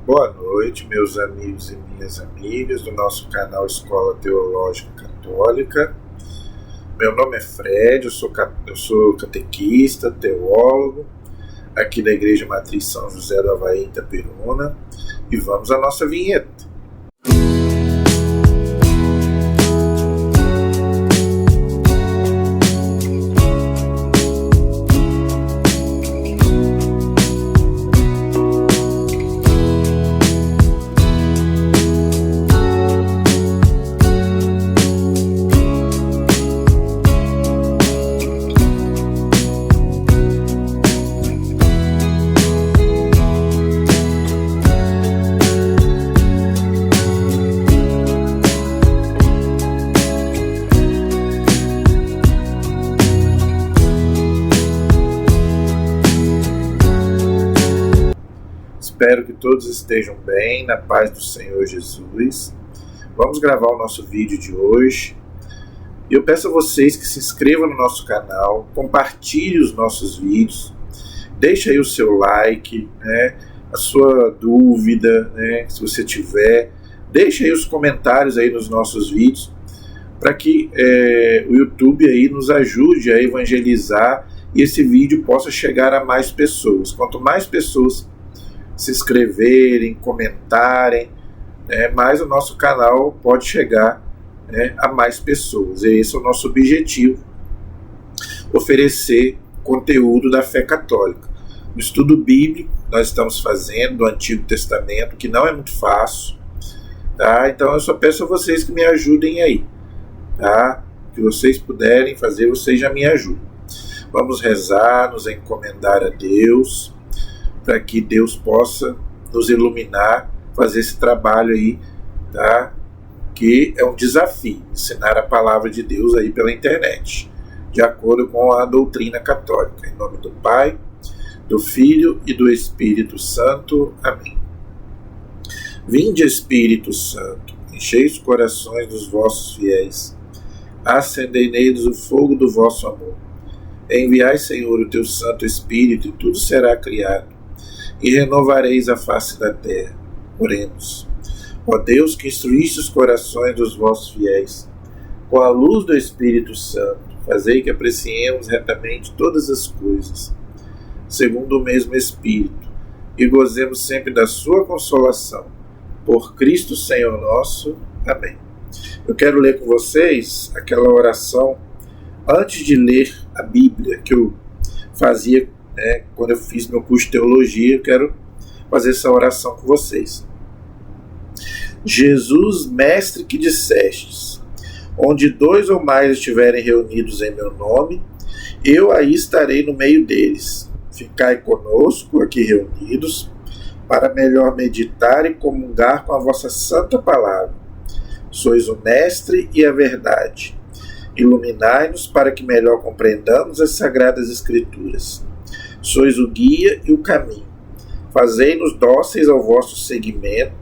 Boa noite, meus amigos e minhas amigas do nosso canal Escola Teológica Católica. Meu nome é Fred, eu sou catequista, teólogo, aqui da Igreja Matriz São José do Havaí, Itaperuna, e vamos à nossa vinheta. Espero que todos estejam bem, na paz do Senhor Jesus. Vamos gravar o nosso vídeo de hoje. E eu peço a vocês que se inscrevam no nosso canal, compartilhem os nossos vídeos, deixe aí o seu like, a sua dúvida, se você tiver. Deixe aí os comentários aí nos nossos vídeos, para que o YouTube aí nos ajude a evangelizar e esse vídeo possa chegar a mais pessoas. Quanto mais pessoas se inscreverem, comentarem, mais o nosso canal pode chegar a mais pessoas. E esse é o nosso objetivo, oferecer conteúdo da fé católica. O estudo bíblico nós estamos fazendo do Antigo Testamento, que não é muito fácil, tá? Então eu só peço a vocês que me ajudem aí, tá? Que vocês puderem fazer, vocês já me ajudam. Vamos rezar, nos encomendar a Deus, para que Deus possa nos iluminar, fazer esse trabalho aí, tá? Que é um desafio, ensinar a palavra de Deus aí pela internet, de acordo com a doutrina católica. Em nome do Pai, do Filho e do Espírito Santo. Amém. Vinde, Espírito Santo, enchei os corações dos vossos fiéis, acendei neles o fogo do vosso amor. Enviai, Senhor, o teu Santo Espírito, e tudo será criado, e renovareis a face da terra. Oremos. Ó Deus, que instruíste os corações dos vossos fiéis, com a luz do Espírito Santo, fazei que apreciemos retamente todas as coisas, segundo o mesmo Espírito, e gozemos sempre da sua consolação. Por Cristo Senhor nosso. Amém. Eu quero ler com vocês aquela oração antes de ler a Bíblia, que eu fazia quando eu fiz meu curso de teologia. Eu quero fazer essa oração com vocês. Jesus, mestre que dissestes, onde 2 ou mais estiverem reunidos em meu nome, eu aí estarei no meio deles. Ficai conosco aqui reunidos, para melhor meditar e comungar com a vossa santa palavra. Sois o mestre e a verdade. Iluminai-nos para que melhor compreendamos as sagradas Escrituras. Sois o guia e o caminho. Fazei-nos dóceis ao vosso seguimento.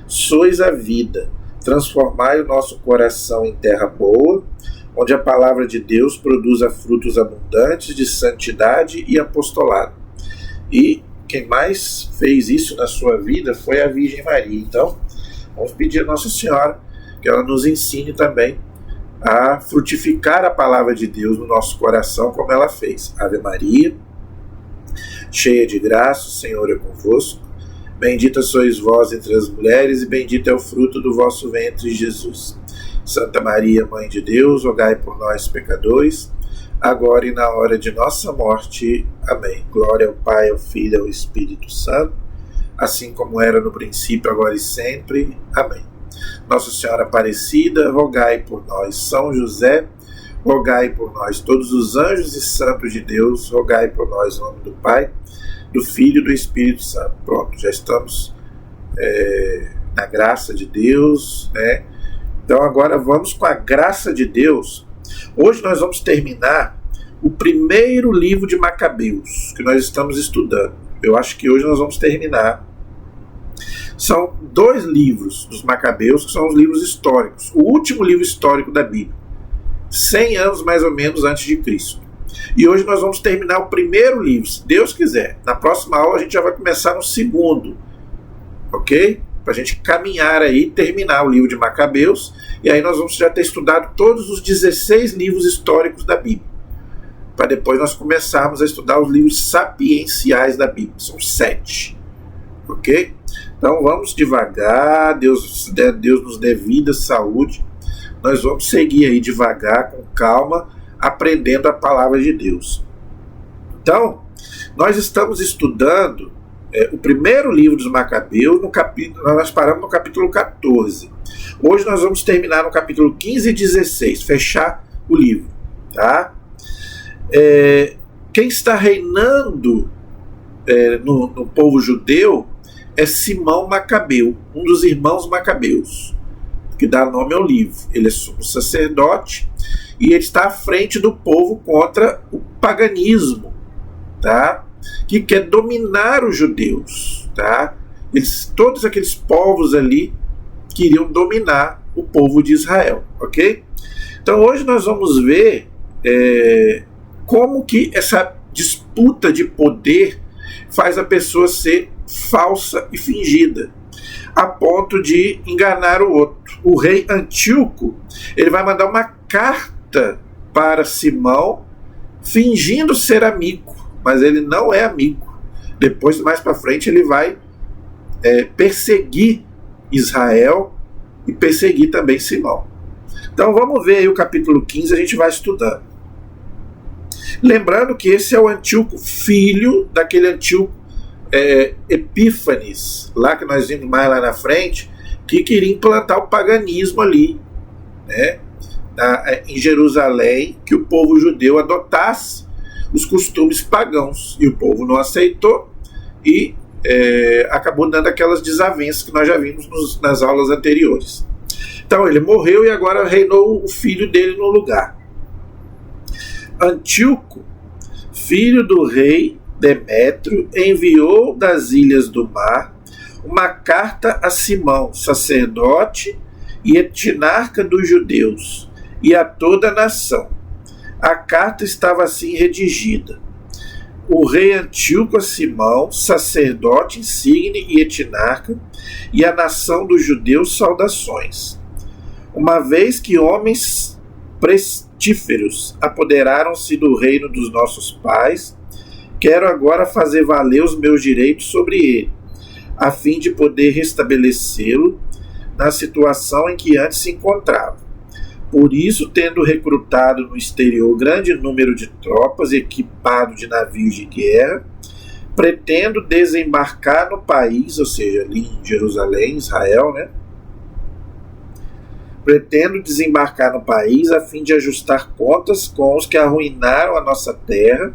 Sois a vida. Transformai o nosso coração em terra boa, onde a palavra de Deus produza frutos abundantes de santidade e apostolado. E quem mais fez isso na sua vida foi a Virgem Maria. Então, vamos pedir a Nossa Senhora que ela nos ensine também a frutificar a palavra de Deus no nosso coração, como ela fez. Ave Maria, cheia de graça, o Senhor é convosco. Bendita sois vós entre as mulheres, e bendito é o fruto do vosso ventre, Jesus. Santa Maria, Mãe de Deus, rogai por nós, pecadores, agora e na hora de nossa morte. Amém. Glória ao Pai, ao Filho e ao Espírito Santo, assim como era no princípio, agora e sempre. Amém. Nossa Senhora Aparecida, rogai por nós. São José, rogai por nós. Todos os anjos e santos de Deus, rogai por nós. Em nome do Pai, do Filho e do Espírito Santo. Pronto, já estamos na graça de Deus, Então agora vamos com a graça de Deus. Hoje nós vamos terminar o primeiro livro de Macabeus, que nós estamos estudando. Eu acho que hoje nós vamos terminar. São 2 livros dos Macabeus, que são os livros históricos. O último livro histórico da Bíblia. 100 anos mais ou menos antes de Cristo. E hoje nós vamos terminar o primeiro livro, se Deus quiser. Na próxima aula a gente já vai começar no segundo. ok? Para a gente caminhar aí, terminar o livro de Macabeus, e aí nós vamos já ter estudado todos os 16 livros históricos da Bíblia, para depois nós começarmos a estudar os livros sapienciais da Bíblia, são 7, ok? Então vamos devagar, Deus nos dê vida, saúde, nós vamos seguir aí devagar, com calma, aprendendo a palavra de Deus. Então, nós estamos estudando o primeiro livro dos Macabeus, nós paramos no capítulo 14. Hoje nós vamos terminar no capítulo 15 e 16, fechar o livro. Tá? Quem está reinando no povo judeu é Simão Macabeu, um dos irmãos Macabeus, que dá nome ao livro. Ele é sumo sacerdote e ele está à frente do povo contra o paganismo, tá? Que quer dominar os judeus. Tá? Todos aqueles povos ali queriam dominar o povo de Israel. Ok? Então hoje nós vamos ver como que essa disputa de poder faz a pessoa ser falsa e fingida, a ponto de enganar o outro. O rei Antíoco, ele vai mandar uma carta para Simão, fingindo ser amigo, mas ele não é amigo. Depois, mais para frente, ele vai perseguir Israel e perseguir também Simão. Então vamos ver aí o capítulo 15, a gente vai estudando. Lembrando que esse é o Antíoco, filho daquele Antíoco Epífanes, lá que nós vimos mais lá na frente, que queria implantar o paganismo ali, né, em Jerusalém, que o povo judeu adotasse os costumes pagãos, e o povo não aceitou e acabou dando aquelas desavenças que nós já vimos nas aulas anteriores. Então ele morreu e agora reinou o filho dele no lugar. Antíoco, filho do rei Demétrio, enviou das ilhas do mar uma carta a Simão, sacerdote e etnarca dos judeus, e a toda a nação. A carta estava assim redigida: o rei Antíoco a Simão, sacerdote insigne e etnarca, e a nação dos judeus, saudações. Uma vez que homens prestíferos apoderaram-se do reino dos nossos pais, quero agora fazer valer os meus direitos sobre ele, a fim de poder restabelecê-lo na situação em que antes se encontrava. Por isso, tendo recrutado no exterior grande número de tropas e equipado de navios de guerra, pretendo desembarcar no país, ou seja, ali em Jerusalém, Israel, né? Pretendo desembarcar no país a fim de ajustar contas com os que arruinaram a nossa terra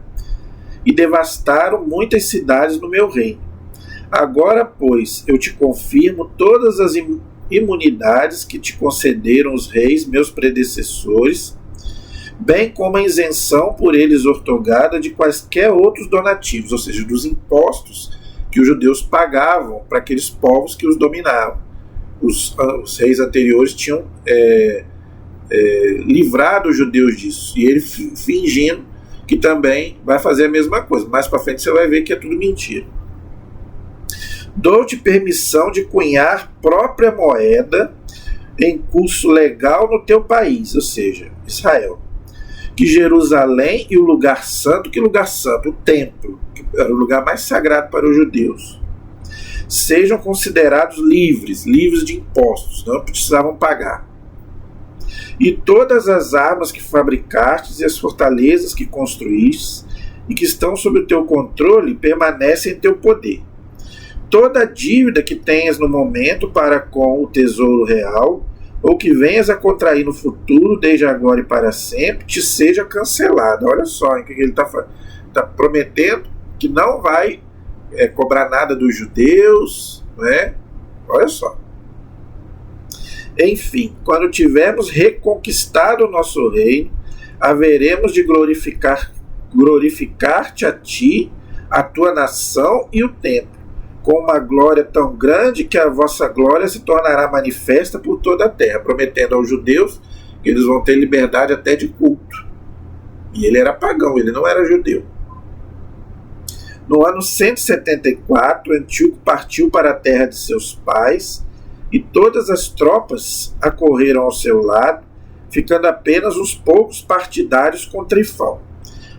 e devastaram muitas cidades no meu reino. Agora, pois, eu te confirmo todas as imunidades que te concederam os reis, meus predecessores, bem como a isenção por eles ortogada de quaisquer outros donativos, ou seja, dos impostos que os judeus pagavam para aqueles povos que os dominavam. Os reis anteriores tinham livrado os judeus disso, e ele fingindo que também vai fazer a mesma coisa. Mais para frente você vai ver que é tudo mentira. Dou-te permissão de cunhar própria moeda em curso legal no teu país, ou seja, Israel. Que Jerusalém e o lugar santo, que lugar santo? O templo, que era o lugar mais sagrado para os judeus, sejam considerados livres de impostos, não precisavam pagar. E todas as armas que fabricastes e as fortalezas que construístes e que estão sob o teu controle permanecem em teu poder. Toda a dívida que tenhas no momento para com o tesouro real, ou que venhas a contrair no futuro, desde agora e para sempre, te seja cancelada. Olha só o que ele está prometendo, que não vai cobrar nada dos judeus, né? Olha só. Enfim, quando tivermos reconquistado o nosso reino, haveremos de glorificar-te a ti, a tua nação e o templo, com uma glória tão grande que a vossa glória se tornará manifesta por toda a terra, prometendo aos judeus que eles vão ter liberdade até de culto. E ele era pagão, ele não era judeu. No ano 174, Antíoco partiu para a terra de seus pais e todas as tropas acorreram ao seu lado, ficando apenas uns poucos partidários com Trifão.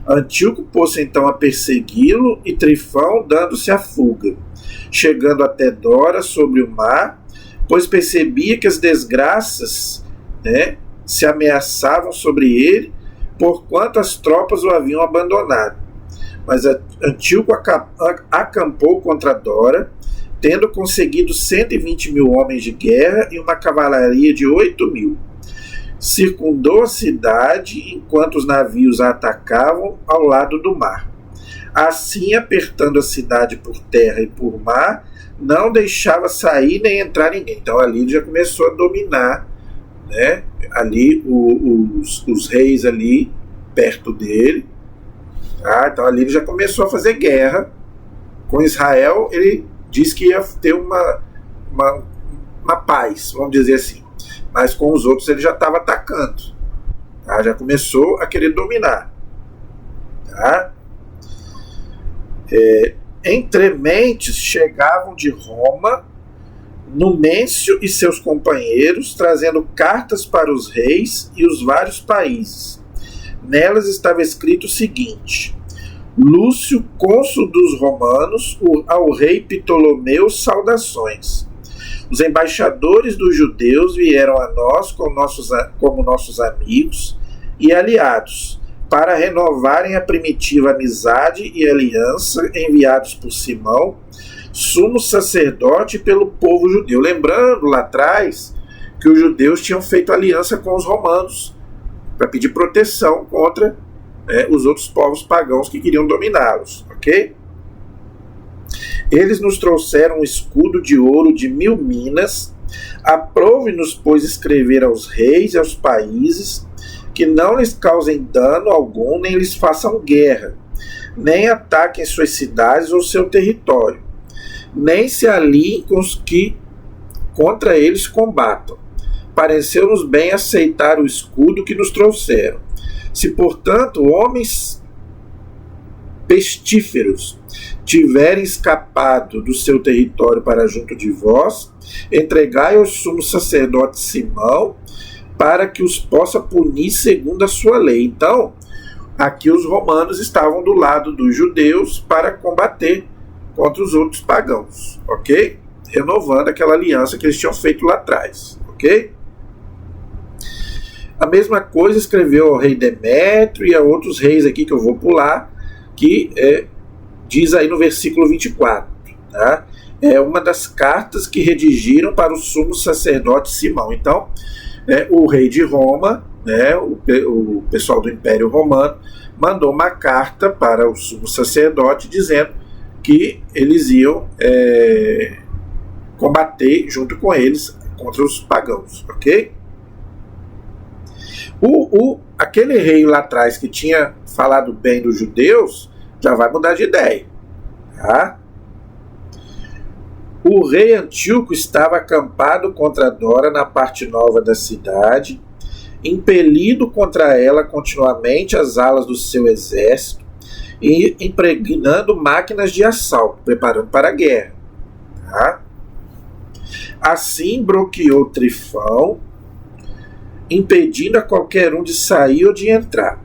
Antíoco pôs-se então a persegui-lo e Trifão dando-se a fuga, chegando até Dora sobre o mar, pois percebia que as desgraças, se ameaçavam sobre ele, porquanto as tropas o haviam abandonado. Mas Antíoco acampou contra Dora, tendo conseguido 120 mil homens de guerra e uma cavalaria de 8 mil. Circundou a cidade enquanto os navios a atacavam ao lado do mar. Assim, apertando a cidade por terra e por mar, não deixava sair nem entrar ninguém. Então ali ele já começou a dominar, ali os reis ali perto dele. Então ali ele já começou a fazer guerra com Israel. Ele disse que ia ter uma paz, vamos dizer assim. Mas com os outros ele já estava atacando. Já começou a querer dominar. Entre mentes chegavam de Roma Numêncio e seus companheiros, trazendo cartas para os reis e os vários países. Nelas estava escrito o seguinte: Lúcio, cônsul dos romanos, ao rei Ptolomeu, saudações. Os embaixadores dos judeus vieram a nós como nossos amigos e aliados, para renovarem a primitiva amizade e aliança enviados por Simão, sumo sacerdote, pelo povo judeu. Lembrando lá atrás que os judeus tinham feito aliança com os romanos para pedir proteção contra os outros povos pagãos que queriam dominá-los, ok? Eles nos trouxeram um escudo de ouro de 1000 minas. Aprove-nos, pois, escrever aos reis e aos países que não lhes causem dano algum, nem lhes façam guerra, nem ataquem suas cidades ou seu território, nem se aliem com os que contra eles combatam. Pareceu-nos bem aceitar o escudo que nos trouxeram. Se, portanto, homens pestíferos tiverem escapado do seu território para junto de vós, entregai ao sumo sacerdote Simão, para que os possa punir segundo a sua lei. Então, aqui os romanos estavam do lado dos judeus para combater contra os outros pagãos, ok? Renovando aquela aliança que eles tinham feito lá atrás, ok? A mesma coisa escreveu ao rei Demétrio e a outros reis aqui que eu vou pular, que diz aí no versículo 24, tá? É uma das cartas que redigiram para o sumo sacerdote Simão. Então, o rei de Roma, o pessoal do Império Romano, mandou uma carta para o sumo sacerdote dizendo que eles iam combater junto com eles contra os pagãos, ok? Aquele rei lá atrás que tinha falado bem dos judeus já vai mudar de ideia, tá? O rei Antíoco estava acampado contra Dora na parte nova da cidade, impelindo contra ela continuamente as alas do seu exército e impregnando máquinas de assalto, preparando para a guerra. Tá? Assim bloqueou Trifão, impedindo a qualquer um de sair ou de entrar.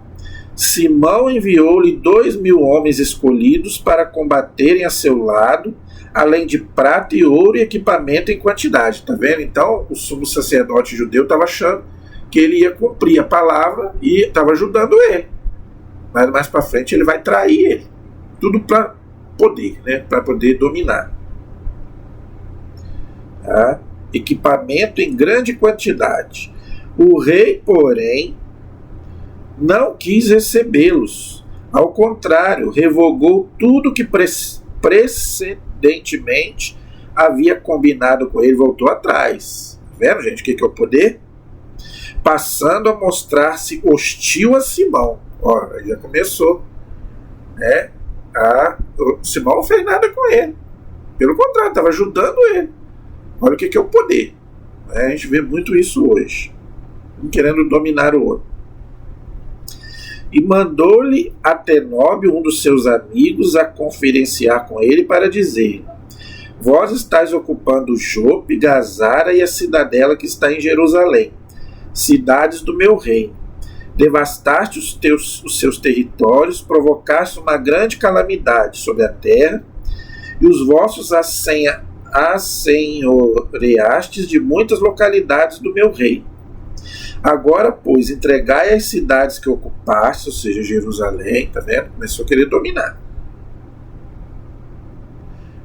Simão enviou-lhe 2.000 homens escolhidos para combaterem a seu lado, além de prata e ouro e equipamento em quantidade. Tá vendo? Então, o sumo sacerdote judeu estava achando que ele ia cumprir a palavra e estava ajudando ele. Mas mais para frente ele vai trair ele. Tudo para poder, para poder dominar. Tá? Equipamento em grande quantidade. O rei, porém, não quis recebê-los. Ao contrário, revogou tudo que precedentemente havia combinado com ele, voltou atrás. Tá vendo, gente, o que é o poder? Passando a mostrar-se hostil a Simão. Ó, já começou. Simão não fez nada com ele. Pelo contrário, estava ajudando ele. Olha o que é o poder. A gente vê muito isso hoje. Um querendo dominar o outro. e mandou-lhe Atenóbio, um dos seus amigos, a conferenciar com ele para dizer: vós estáis ocupando Jope, Gazara e a cidadela que está em Jerusalém, cidades do meu reino. Devastaste os seus territórios, provocaste uma grande calamidade sobre a terra, e os vossos assenhoreastes de muitas localidades do meu reino. Agora, pois, entregai as cidades que ocupaste, ou seja, Jerusalém, tá vendo? Começou a querer dominar.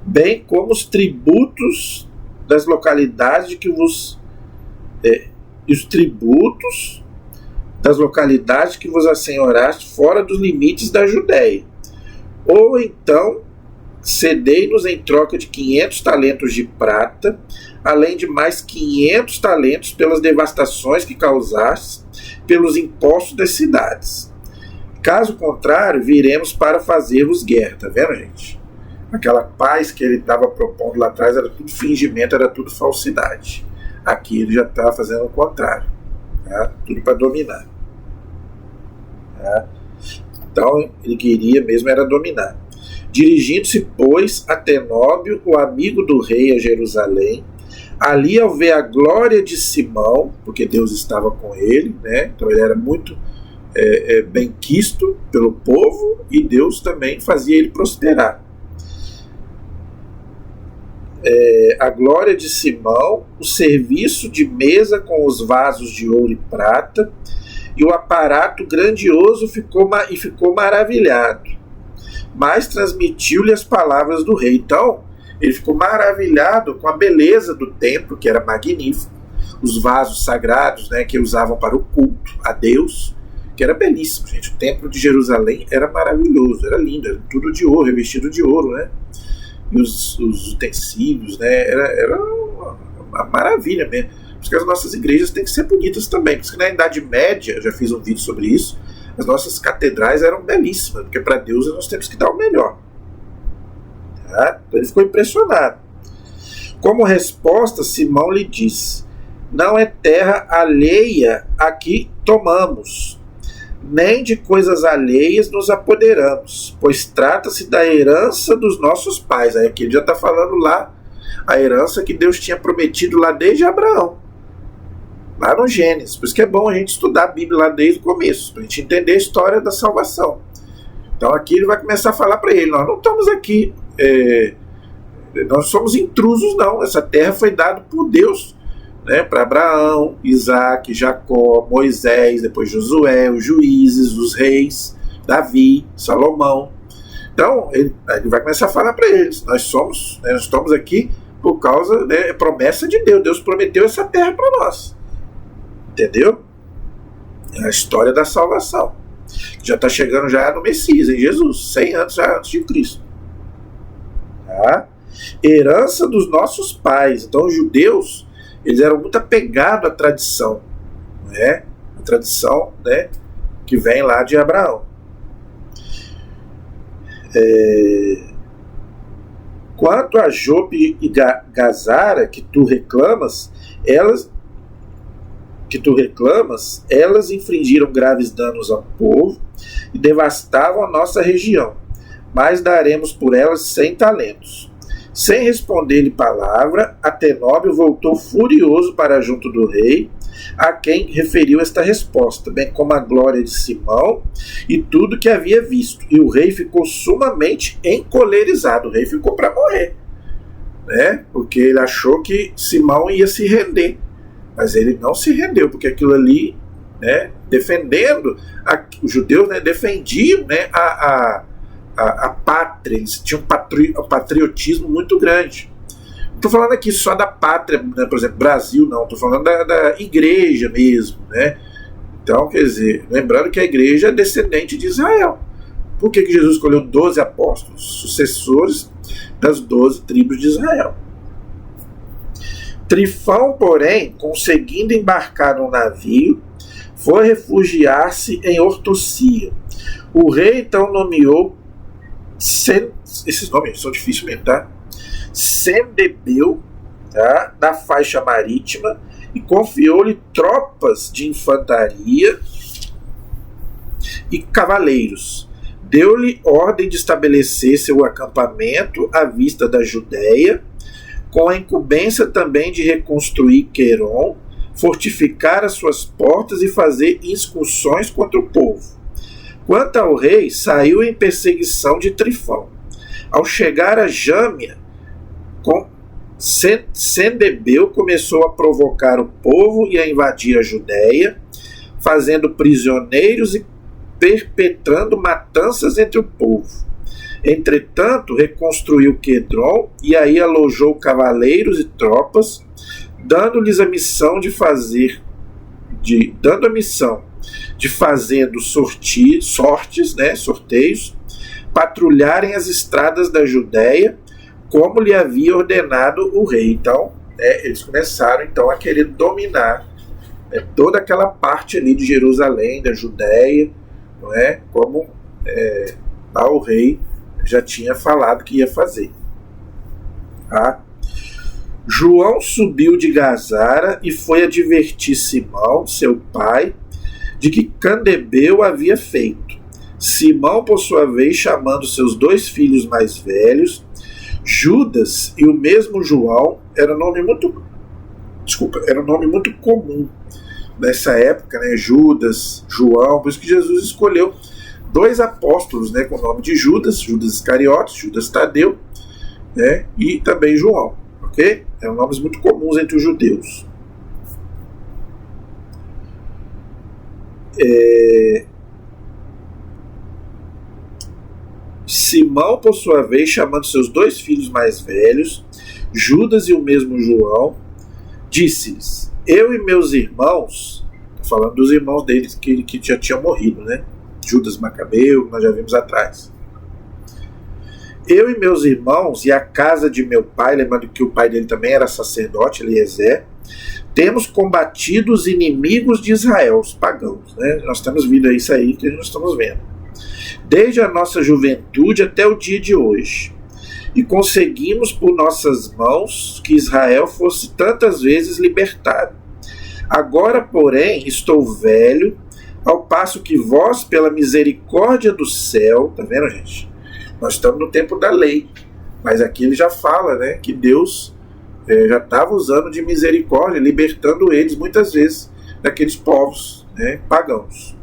Bem como os tributos das localidades de que vos... os tributos das localidades que vos assenhoraste fora dos limites da Judéia. Ou então, cedei-nos em troca de 500 talentos de prata, além de mais 500 talentos pelas devastações que causaste, pelos impostos das cidades. Caso contrário, viremos para fazer-vos guerra. Tá vendo, gente? Aquela paz que ele estava propondo lá atrás era tudo fingimento, era tudo falsidade. Aqui ele já está fazendo o contrário. Tá? Tudo para dominar. Tá? Então, ele queria mesmo era dominar. Dirigindo-se, pois, Atenóbio, o amigo do rei, a Jerusalém, ali ao ver a glória de Simão, porque Deus estava com ele, né? Então ele era muito bem quisto pelo povo, e Deus também fazia ele prosperar. A glória de Simão, o serviço de mesa com os vasos de ouro e prata, e o aparato grandioso ficou maravilhado, mas transmitiu-lhe as palavras do rei. Então, ele ficou maravilhado com a beleza do templo, que era magnífico, os vasos sagrados, né, que usavam para o culto a Deus, que era belíssimo, gente. O templo de Jerusalém era maravilhoso, era lindo, era tudo de ouro, revestido de ouro, né? E os utensílios, né? Era uma maravilha mesmo. Por isso que as nossas igrejas têm que ser bonitas também. Por isso que na Idade Média, eu já fiz um vídeo sobre isso, as nossas catedrais eram belíssimas, porque para Deus nós temos que dar o melhor. Tá? Então ele ficou impressionado. Como resposta, Simão lhe disse: não é terra alheia a que tomamos, nem de coisas alheias nos apoderamos, pois trata-se da herança dos nossos pais. Aí aqui ele já está falando lá, a herança que Deus tinha prometido lá desde Abraão, lá no Gênesis. Por isso que é bom a gente estudar a Bíblia lá desde o começo, para a gente entender a história da salvação. Então aqui ele vai começar a falar para ele: nós não estamos aqui, nós somos intrusos não, essa terra foi dada por Deus, né, para Abraão, Isaac, Jacó, Moisés, depois Josué, os juízes, os reis, Davi, Salomão. Então ele vai começar a falar para eles: nós estamos aqui por causa, né, promessa de Deus. Deus prometeu essa terra para nós. Entendeu? É a história da salvação. Já está chegando já no Messias, em Jesus, 100 anos já antes de Cristo. Tá? Herança dos nossos pais. Então os judeus, eles eram muito apegados à tradição, né? A tradição, né, que vem lá de Abraão. Quanto a Jope e Gazara, que tu reclamas, elas infringiram graves danos ao povo e devastavam a nossa região, mas daremos por elas 100 talentos. Sem responder-lhe palavra, Atenóbio voltou furioso para junto do rei, a quem referiu esta resposta, bem como a glória de Simão e tudo que havia visto. E o rei ficou sumamente encolerizado. O rei ficou para morrer, né? Porque ele achou que Simão ia se render. Mas ele não se rendeu, porque aquilo ali, né, defendendo, os judeus, né, defendiam, né, a pátria. Eles tinham um patriotismo muito grande. Não estou falando aqui só da pátria, né, por exemplo, Brasil, não. Estou falando da igreja mesmo, né? Então, quer dizer, lembrando que a igreja é descendente de Israel. Por que Jesus escolheu 12 apóstolos, sucessores das 12 tribos de Israel? Trifão, porém, conseguindo embarcar no navio, foi refugiar-se em Ortocia. O rei então nomeou, esses nomes são difíceis mesmo, tá? Sendebeu, tá? Da faixa marítima, e confiou-lhe tropas de infantaria e cavaleiros. Deu-lhe ordem de estabelecer seu acampamento à vista da Judéia, com a incumbência também de reconstruir Queron, fortificar as suas portas e fazer incursões contra o povo. Quanto ao rei, saiu em perseguição de Trifão. Ao chegar a Jâmia, Sendebeu começou a provocar o povo e a invadir a Judéia, fazendo prisioneiros e perpetrando matanças entre o povo. Entretanto, reconstruiu Quedron e aí alojou cavaleiros e tropas, dando-lhes a missão de fazendo sorteios, patrulharem as estradas da Judéia, como lhe havia ordenado o rei. Então, eles começaram então a querer dominar toda aquela parte ali de Jerusalém, da Judéia, não é? Como o rei já tinha falado que ia fazer. Tá? João subiu de Gazara e foi advertir Simão, seu pai, de que Candebeu havia feito. Simão, por sua vez, chamando seus 2 filhos mais velhos, Judas e o mesmo João, era um nome muito comum nessa época, né? Judas, João, por isso que Jesus escolheu 2 apóstolos, né, com o nome de Judas Iscariotes, Judas Tadeu, né, e também João, ok? Eram nomes muito comuns entre os judeus. Simão, por sua vez, chamando seus 2 filhos mais velhos, Judas e o mesmo João, disse-lhes: eu e meus irmãos, falando dos irmãos deles que já tinham morrido, né? Judas Macabeu, nós já vimos atrás. Eu e meus irmãos e a casa de meu pai, lembrando que o pai dele também era sacerdote, Eliezer, temos combatido os inimigos de Israel, os pagãos, né? Nós estamos vendo isso aí que nós estamos vendo. Desde a nossa juventude até o dia de hoje. E conseguimos por nossas mãos que Israel fosse tantas vezes libertado. Agora, porém, estou velho, ao passo que vós, pela misericórdia do céu, tá vendo, gente? Nós estamos no tempo da lei, mas aqui ele já fala, né, que Deus já estava usando de misericórdia, libertando eles muitas vezes daqueles povos, né, pagãos.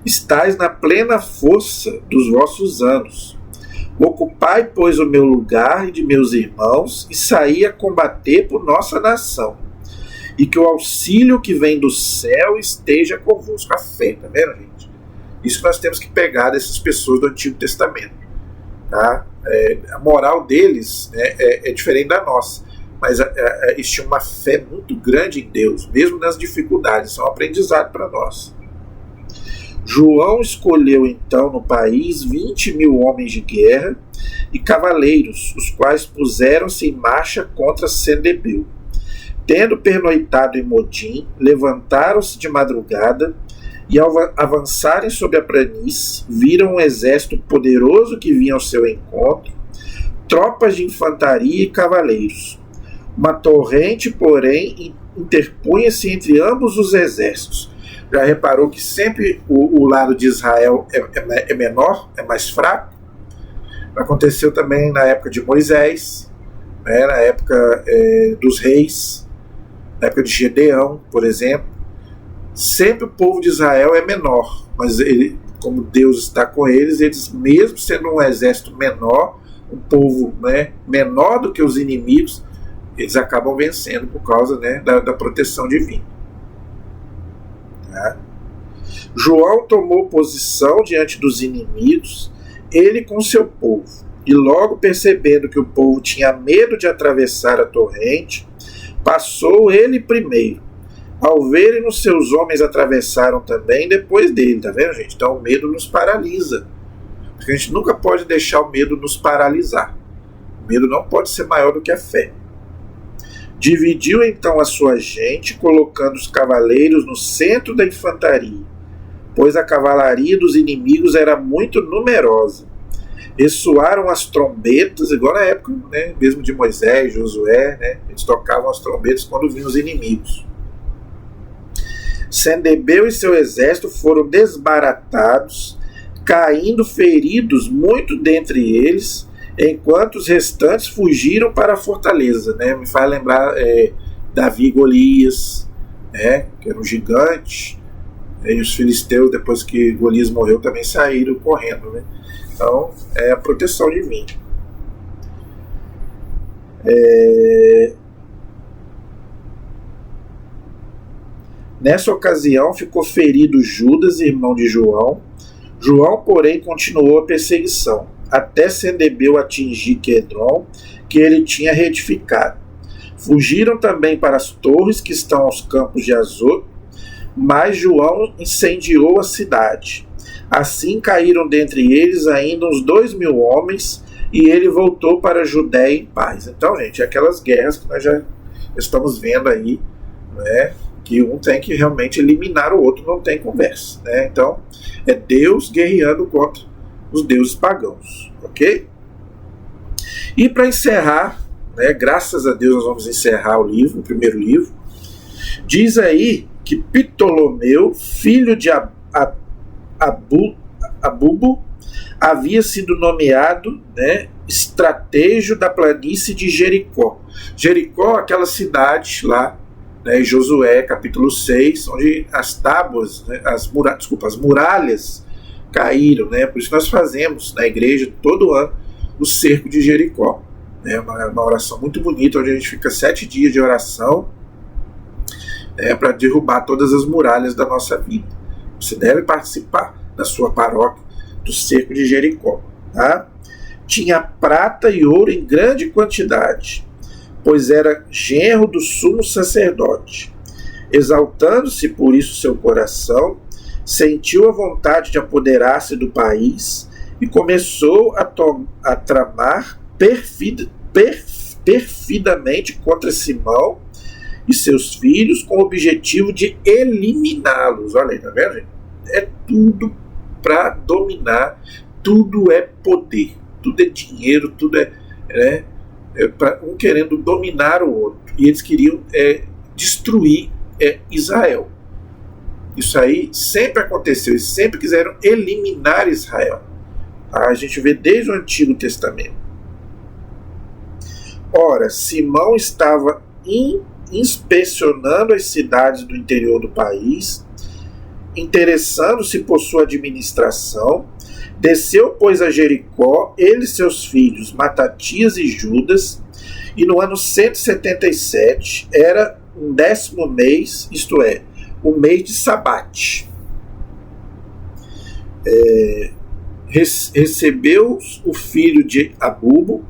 Estais na plena força dos vossos anos. Ocupai, pois, o meu lugar e de meus irmãos, e saí a combater por nossa nação. E que o auxílio que vem do céu esteja convosco. A fé, tá vendo, gente? Isso que nós temos que pegar dessas pessoas do Antigo Testamento. Tá? A moral deles, né, é diferente da nossa. Mas eles tinham uma fé muito grande em Deus, mesmo nas dificuldades. Isso é um aprendizado para nós. João escolheu então no país 20.000 homens de guerra e cavaleiros, os quais puseram-se em marcha contra Sendebeu. Tendo pernoitado em Modim, levantaram-se de madrugada e, ao avançarem sobre a planície, viram um exército poderoso que vinha ao seu encontro, tropas de infantaria e cavaleiros. Uma torrente, porém, interpunha-se entre ambos os exércitos. Já reparou que sempre o lado de Israel é menor, é mais fraco? Aconteceu também na época de Moisés, né, na época dos reis, na época de Gedeão, por exemplo. Sempre o povo de Israel é menor, mas como Deus está com eles, mesmo sendo um exército menor, um povo, né, menor do que os inimigos, eles acabam vencendo por causa, né, da proteção divina. João tomou posição diante dos inimigos, ele com seu povo, e logo percebendo que o povo tinha medo de atravessar a torrente, passou ele primeiro. Ao verem os seus homens atravessaram também depois dele, tá vendo, gente? Então o medo nos paralisa, porque a gente nunca pode deixar o medo nos paralisar. O medo não pode ser maior do que a fé. Dividiu então a sua gente, colocando os cavaleiros no centro da infantaria, pois a cavalaria dos inimigos era muito numerosa. Ressoaram as trombetas, igual na época, né, mesmo de Moisés, Josué, né, eles tocavam as trombetas quando vinham os inimigos. Sendebeu e seu exército foram desbaratados, caindo feridos muito dentre eles, enquanto os restantes fugiram para a fortaleza. Né? Me faz lembrar Davi e Golias, né? Que era um gigante, e os filisteus, depois que Golias morreu, também saíram correndo. Né? Então, é a proteção divina. Nessa ocasião ficou ferido Judas, irmão de João. João, porém, continuou a perseguição, até Sendebeu atingir Quedron, que ele tinha reedificado. Fugiram também para as torres que estão aos campos de Azoto, mas João incendiou a cidade. Assim caíram dentre eles ainda uns 2.000 homens, e ele voltou para a Judéia em paz. Então, gente, aquelas guerras que nós já estamos vendo aí, né, que um tem que realmente eliminar o outro, não tem conversa. Né? Então, é Deus guerreando contra os deuses pagãos. Ok? E para encerrar, né, graças a Deus nós vamos encerrar o livro, o primeiro livro. Diz aí que Ptolomeu, filho de Abubo, havia sido nomeado, né, estratégico da planície de Jericó. Jericó, aquela cidade lá, né, em Josué capítulo 6, onde as tábuas, né, as muralhas caíram. Né, por isso nós fazemos na igreja todo ano o cerco de Jericó. É uma oração muito bonita, onde a gente fica 7 dias de oração para derrubar todas as muralhas da nossa vida. Você deve participar da sua paróquia do cerco de Jericó. Tá? Tinha prata e ouro em grande quantidade, pois era genro do sumo sacerdote. Exaltando-se por isso seu coração, sentiu a vontade de apoderar-se do país e começou a tramar perfidamente contra Simão e seus filhos, com o objetivo de eliminá-los. Olha aí, tá vendo, gente? É tudo para dominar, tudo é poder, tudo é dinheiro, tudo um querendo dominar o outro. E eles queriam destruir Israel. Isso aí sempre aconteceu, eles sempre quiseram eliminar Israel. A gente vê desde o Antigo Testamento. Ora, Simão estava inspecionando as cidades do interior do país, interessando-se por sua administração. Desceu, pois, a Jericó, ele e seus filhos, Matatias e Judas, e no ano 177, era um 10º mês, isto é, o mês de Sabate. Recebeu o filho de Abubo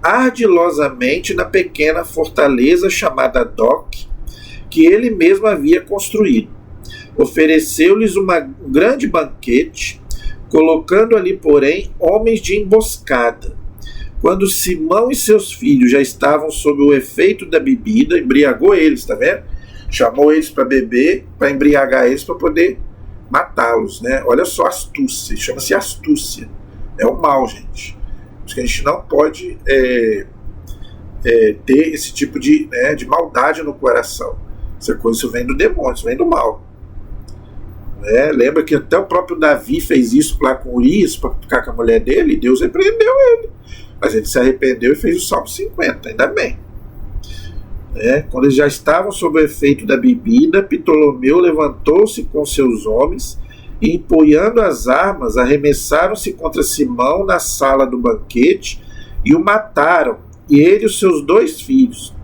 ardilosamente na pequena fortaleza chamada Doc, que ele mesmo havia construído. Ofereceu-lhes um grande banquete, colocando ali, porém, homens de emboscada. Quando Simão e seus filhos já estavam sob o efeito da bebida, embriagou eles, tá vendo? Chamou eles para beber, para embriagar eles, para poder matá-los, né? Olha só a astúcia, chama-se astúcia. É o mal, gente. Por isso que a gente não pode ter esse tipo de maldade no coração. Isso vem do demônio, isso vem do mal. Lembra que até o próprio Davi fez isso lá com Urias para ficar com a mulher dele, e Deus repreendeu ele. Mas ele se arrependeu e fez o Salmo 50, ainda bem. Quando eles já estavam sob o efeito da bebida, Ptolomeu levantou-se com seus homens e, empunhando as armas, arremessaram-se contra Simão na sala do banquete e o mataram, e ele e os seus 2 filhos,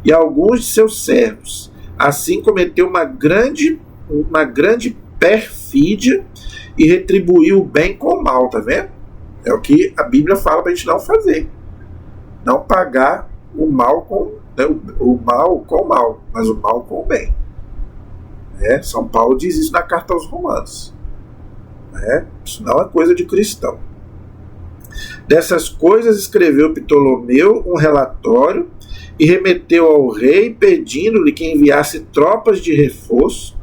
e alguns de seus servos. Assim cometeu uma grande perfídia e retribuiu o bem com o mal, tá vendo? É o que a Bíblia fala para a gente não fazer. Não pagar o mal com o mal, mas o mal com o bem. São Paulo diz isso na carta aos Romanos. Isso não é coisa de cristão. Dessas coisas escreveu Ptolomeu um relatório e remeteu ao rei, pedindo-lhe que enviasse tropas de reforço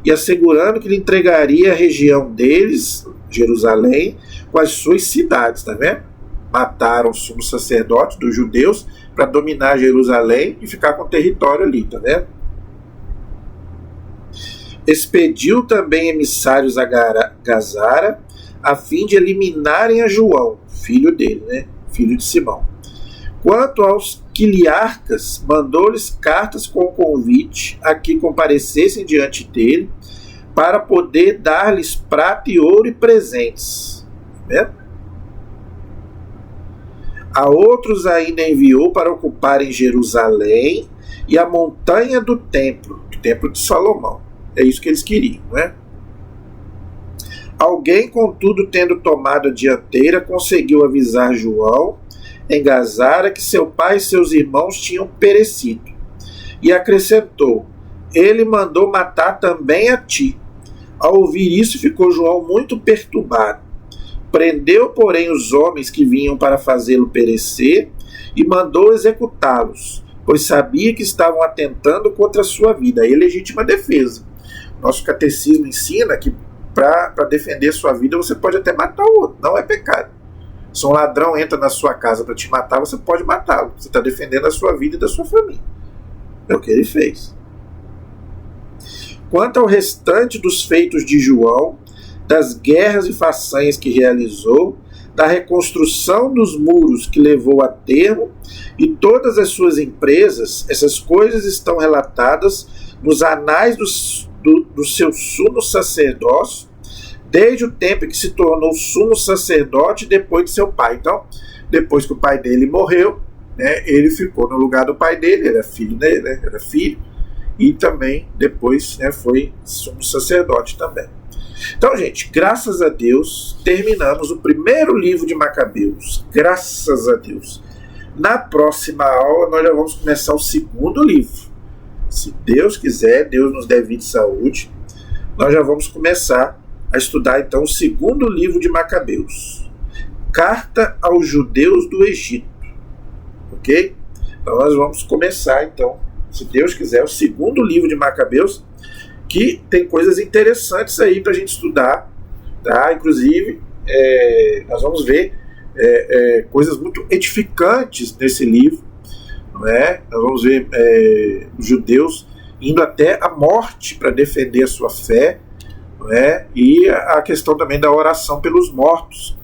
e assegurando que lhe entregaria a região deles, Jerusalém, com as suas cidades, tá vendo? Mataram o sumo sacerdote dos judeus para dominar Jerusalém e ficar com o território ali, tá vendo? Expediu também emissários a Gazara, a fim de eliminarem a João, filho dele, né? Filho de Simão. Quanto aos quiliarcas, mandou-lhes cartas com convite a que comparecessem diante dele, para poder dar-lhes prata e ouro e presentes. Né? A outros ainda enviou para ocuparem Jerusalém e a montanha do templo de Salomão. É isso que eles queriam, né? Alguém, contudo, tendo tomado a dianteira, conseguiu avisar João em Gazara que seu pai e seus irmãos tinham perecido. E acrescentou: ele mandou matar também a ti. Ao ouvir isso, ficou João muito perturbado. Prendeu, porém, os homens que vinham para fazê-lo perecer e mandou executá-los, pois sabia que estavam atentando contra a sua vida. Aí, legítima defesa. Nosso catecismo ensina que para defender sua vida você pode até matar o outro, não é pecado. Se um ladrão entra na sua casa para te matar, você pode matá-lo. Você está defendendo a sua vida e da sua família. É o que ele fez. Quanto ao restante dos feitos de João, das guerras e façanhas que realizou, da reconstrução dos muros que levou a termo e todas as suas empresas, essas coisas estão relatadas nos anais do seu sumo sacerdócio, desde o tempo em que se tornou sumo sacerdote depois de seu pai. Então, depois que o pai dele morreu, né, ele ficou no lugar do pai dele, era filho dele, né, era filho, e também depois, né, foi sumo sacerdote também. Então, gente, graças a Deus, terminamos o primeiro livro de Macabeus. Graças a Deus. Na próxima aula, nós já vamos começar o segundo livro. Se Deus quiser, Deus nos der vida e saúde, nós já vamos começar a estudar, então, o segundo livro de Macabeus. Carta aos Judeus do Egito. Ok? Então, nós vamos começar, então, se Deus quiser, o segundo livro de Macabeus, que tem coisas interessantes aí para a gente estudar, tá? Inclusive, nós vamos ver coisas muito edificantes nesse livro, não é? Nós vamos ver os judeus indo até a morte para defender a sua fé, não é? E a questão também da oração pelos mortos,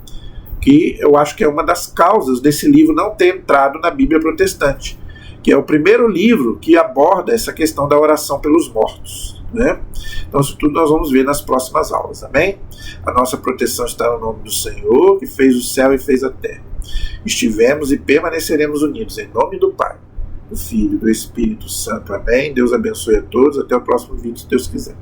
que eu acho que é uma das causas desse livro não ter entrado na Bíblia protestante, que é o primeiro livro que aborda essa questão da oração pelos mortos. Né? Então isso tudo nós vamos ver nas próximas aulas, amém? A nossa proteção está no nome do Senhor, que fez o céu e fez a terra. Estivemos e permaneceremos unidos em nome do Pai, do Filho e do Espírito Santo, amém? Deus abençoe a todos, até o próximo vídeo, se Deus quiser.